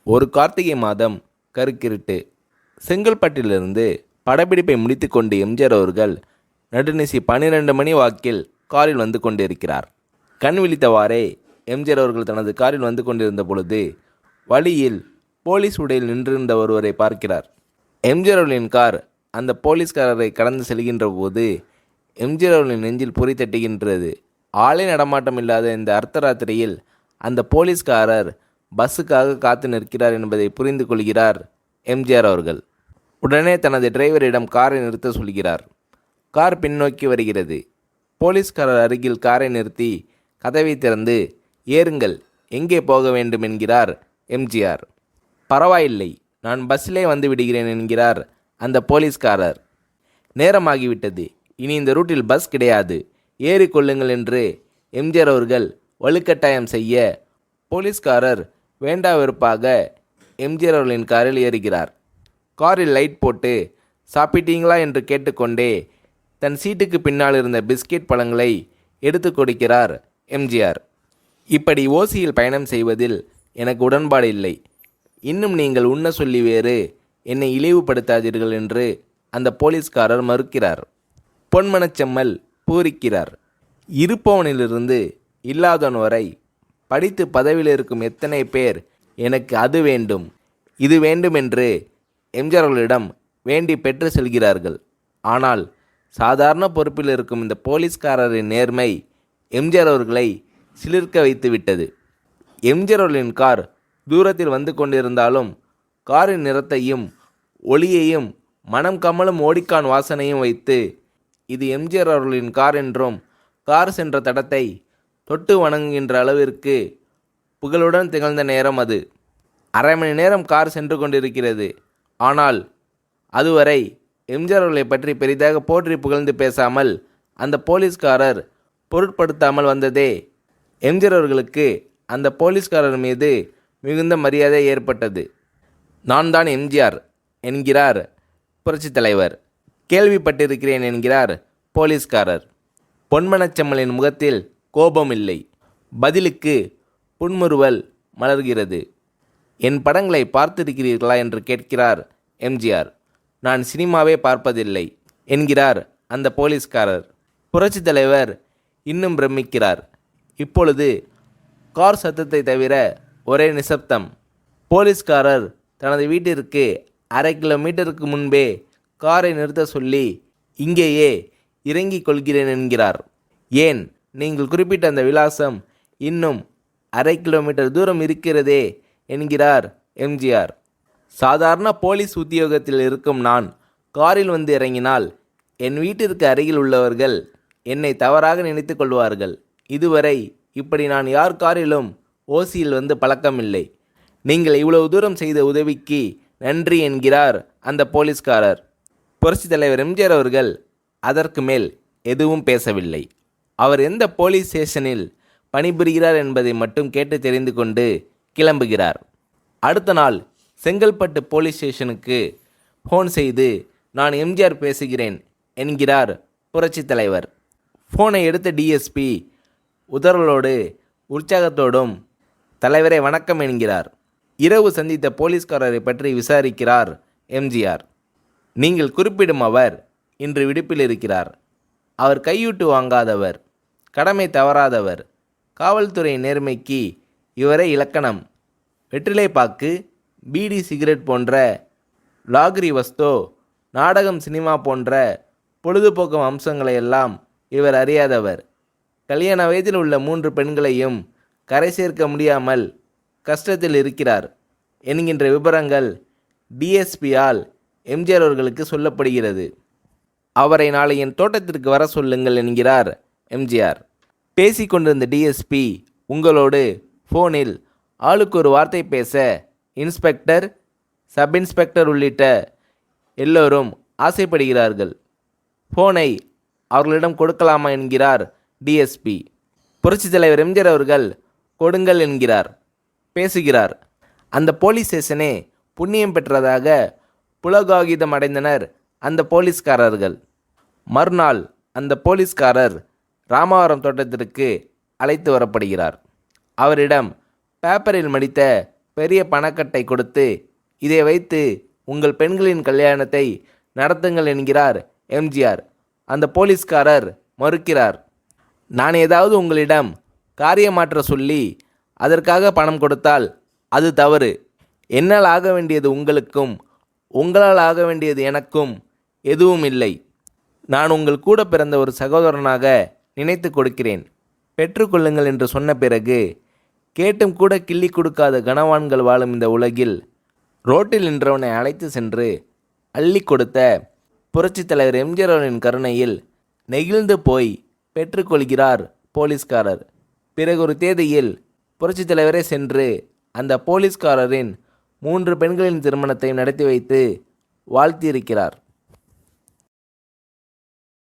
ஒரு கார்த்திகை மாதம் கருக்கிருட்டு. செங்கல்பட்டிலிருந்து படப்பிடிப்பை முடித்து கொண்டு எம்ஜிஆர் அவர்கள் நடுநிசி 12 மணி வாக்கில் காரில் வந்து கொண்டிருக்கிறார். கண் விழித்தவாறே எம்ஜிஆர் அவர்கள் தனது காரில் வந்து கொண்டிருந்த பொழுது வழியில் போலீஸ் உடையில் நின்றிருந்த ஒருவரை பார்க்கிறார். எம்ஜிஆர் அவர்களின் கார் அந்த போலீஸ்காரரை கடந்து செல்கின்ற போது எம்ஜிஆர் அவர்களின் நெஞ்சில் பொறி தட்டுகின்றது. ஆளே நடமாட்டம் இல்லாத இந்த அர்த்தராத்திரியில் அந்த போலீஸ்காரர் பஸ்ஸுக்காக காத்து நிற்கிறார் என்பதை புரிந்து கொள்கிறார் எம்ஜிஆர் அவர்கள். உடனே தனது டிரைவரிடம் காரை நிறுத்த சொல்கிறார். கார் பின்னோக்கி வருகிறது. போலீஸ்காரர் அருகில் காரை நிறுத்தி கதவை திறந்து ஏறுங்கள், எங்கே போக வேண்டும் என்கிறார் எம்ஜிஆர். பரவாயில்லை, நான் பஸ்ஸிலே வந்து விடுகிறேன் என்கிறார் அந்த போலீஸ்காரர். நேரமாகிவிட்டது, இனி இந்த ரூட்டில் பஸ் கிடையாது, ஏறிக்கொள்ளுங்கள் என்று எம்ஜிஆர் அவர்கள் வலுக்கட்டாயம் செய்ய போலீஸ்காரர் வேண்டா வெறுப்பாக எம்ஜிஆர் அவர்களின் காரில் ஏறுகிறார். காரில் லைட் போட்டு சாப்பிட்டீங்களா என்று கேட்டுக்கொண்டே தன் சீட்டுக்கு பின்னால் இருந்த பிஸ்கெட் பழங்களை எடுத்து கொடுக்கிறார் எம்ஜிஆர். இப்படி ஓசியில் பயணம் செய்வதில் எனக்கு உடன்பாடு இல்லை. இன்னும் நீங்கள் உண்ண சொல்லி வேறு என்னை இழிவுபடுத்தாதீர்கள் என்று அந்த போலீஸ்காரர் மறுக்கிறார். பொன்மனச்செம்மல் பூரிக்கிறார். இருப்பவனிலிருந்து இல்லாதவன் வரை படித்து பதவியில் இருக்கும் எத்தனை பேர் எனக்கு அது வேண்டும் இது வேண்டும் என்று எம்ஜிஆர் அவர்களிடம் வேண்டி பெற்று செல்கிறார்கள். ஆனால் சாதாரண பொறுப்பில் இருக்கும் இந்த போலீஸ்காரரின் நேர்மை எம்ஜிஆர் அவர்களை சிலிர்க்க வைத்து விட்டது. எம்ஜிஆர் அவர்களின் கார் தூரத்தில் வந்து கொண்டிருந்தாலும் காரின் நிறத்தையும் ஒளியையும் மனம் கமலும் ஓடிக்கான் வாசனையும் வைத்து இது எம்ஜிஆர் அவர்களின் கார் என்றும் கார் சென்ற தடத்தை தொட்டு வணங்குகின்ற அளவிற்கு புகழுடன் திகழ்ந்த நேரம் அது. அரை மணி நேரம் கார் சென்று கொண்டிருக்கிறது. ஆனால் அதுவரை எம்ஜிஆர் அவர்களை பற்றி பெரிதாக போற்றி புகழ்ந்து பேசாமல் அந்த போலீஸ்காரர் பொருட்படுத்தாமல் வந்ததே எம்ஜிஆர் அவர்களுக்கு அந்த போலீஸ்காரர் மீது மிகுந்த மரியாதை ஏற்பட்டது. நான் தான் எம்ஜிஆர் என்கிறார் புரட்சித் தலைவர். கேள்விப்பட்டிருக்கிறேன் என்கிறார் போலீஸ்காரர். பொன்மனச்செம்மலின் முகத்தில் கோபம் இல்லை, பதிலுக்கு புன்முறுவல் மலர்கிறது. என் படங்களை பார்த்திருக்கிறீர்களா என்று கேட்கிறார் எம்ஜிஆர். நான் சினிமாவே பார்ப்பதில்லை என்கிறார் அந்த போலீஸ்காரர். புரட்சித் தலைவர் இன்னும் பிரமிக்கிறார். இப்பொழுது கார் சத்தத்தை தவிர ஒரே நிசப்தம். போலீஸ்காரர் தனது வீட்டிற்கு 1/2 கிலோமீட்டருக்கு முன்பே காரை நிறுத்த சொல்லி இங்கேயே இறங்கிக் கொள்கிறேன் என்கிறார். ஏன், நீங்கள் குறிப்பிட்ட அந்த விலாசம் இன்னும் 1/2 கிலோமீட்டர் தூரம் இருக்கிறதே என்கிறார் எம்ஜிஆர். சாதாரண போலீஸ் உத்தியோகத்தில் இருக்கும் நான் காரில் வந்து இறங்கினால் என் வீட்டிற்கு அருகில் உள்ளவர்கள் என்னை தவறாக நினைத்து கொள்வார்கள். இதுவரை இப்படி நான் யார் காரிலும் ஓசியில் வந்து பழக்கமில்லை. நீங்கள் இவ்வளவு தூரம் செய்த உதவிக்கு நன்றி என்கிறார் அந்த போலீஸ்காரர். புரட்சித் தலைவர் எம்ஜிஆர் அவர்கள் அதற்கு மேல் எதுவும் பேசவில்லை. அவர் எந்த போலீஸ் ஸ்டேஷனில் பணிபுரிகிறார் என்பதை மட்டும் கேட்டு தெரிந்து கொண்டு கிளம்புகிறார். அடுத்த நாள் செங்கல்பட்டு போலீஸ் ஸ்டேஷனுக்கு ஃபோன் செய்து நான் எம்ஜிஆர் பேசுகிறேன் என்கிறார் புரட்சித் தலைவர். ஃபோனை எடுத்த டிஎஸ்பி உதறலோடு உற்சாகத்தோடும் தலைவரை வணக்கம் என்கிறார். இரவு சந்தித்த போலீஸ்காரரை பற்றி விசாரிக்கிறார் எம்ஜிஆர். நீங்கள் குறிப்பிடும் அவர் இன்று விடுப்பில் இருக்கிறார். அவர் கையூட்டு வாங்காதவர், கடமை தவறாதவர், காவல்துறை நேர்மைக்கு இவரே இலக்கணம். வெற்றிலை பாக்கு, பீடி சிகரெட் போன்ற லாகிரி வஸ்தோ, நாடகம் சினிமா போன்ற பொழுதுபோக்கு அம்சங்களையெல்லாம் இவர் அறியாதவர். கல்யாண வயதில் உள்ள 3 பெண்களையும் கரை சேர்க்க முடியாமல் கஷ்டத்தில் இருக்கிறார் என்கின்ற விபரங்கள் டிஎஸ்பியால் எம்ஜிஆர் அவர்களுக்கு சொல்லப்படுகிறது. அவரை நாளை என் தோட்டத்திற்கு வர சொல்லுங்கள் என்கிறார் எம்ஜிஆர். பேசிக்கொண்டிருந்த டிஎஸ்பி உங்களோடு ஃபோனில் ஆளுக்கு ஒரு வார்த்தை பேச இன்ஸ்பெக்டர், சப் இன்ஸ்பெக்டர் உள்ளிட்ட எல்லோரும் ஆசைப்படுகிறார்கள். ஃபோனை அவர்களிடம் கொடுக்கலாமா என்கிறார் டிஎஸ்பி. புரட்சித் தலைவர் எம்ஜிஆர் அவர்கள் கொடுங்கள் என்கிறார். பேசுகிறார். அந்த போலீஸ் ஸ்டேஷனே புண்ணியம் பெற்றதாக புலகாகிதம் அடைந்தனர் அந்த போலீஸ்காரர்கள். மறுநாள் அந்த போலீஸ்காரர் ராமவரம் தோட்டத்திற்கு அழைத்து வரப்படுகிறார். அவரிடம் பேப்பரில் மடித்த பெரிய பணக்கட்டை கொடுத்து, இதை வைத்து உங்கள் பெண்களின் கல்யாணத்தை நடத்துங்கள் என்கிறார் எம்ஜிஆர். அந்த போலீஸ்காரர் மறுக்கிறார். நான் ஏதாவது உங்களிடம் காரியமாற்ற சொல்லி அதற்காக பணம் கொடுத்தால் அது தவறு. என்னால் ஆக வேண்டியது உங்களுக்கும், உங்களால் ஆக வேண்டியது எனக்கும் எதுவும் இல்லை. நான் உங்கள் கூட பிறந்த ஒரு சகோதரனாக நினைத்து கொடுக்கிறேன். பெற்றுக்கொள்ளுங்கள் என்று சொன்ன பிறகு கேட்டும் கூட கிள்ளி கொடுக்காத கனவான்கள் வாழும் இந்த உலகில் ரோட்டில் நின்றவனை அழைத்து சென்று அள்ளி கொடுத்த புரட்சித் தலைவர் எம்ஜிஆர் அவர்களின் கருணையில் நெகிழ்ந்து போய் பெற்றுக்கொள்கிறார் போலீஸ்காரர். பிறகு ஒரு தேதியில் புரட்சித் தலைவரே சென்று அந்த போலீஸ்காரரின் 3 பெண்களின் திருமணத்தை நடத்தி வைத்து வாழ்த்தியிருக்கிறார்.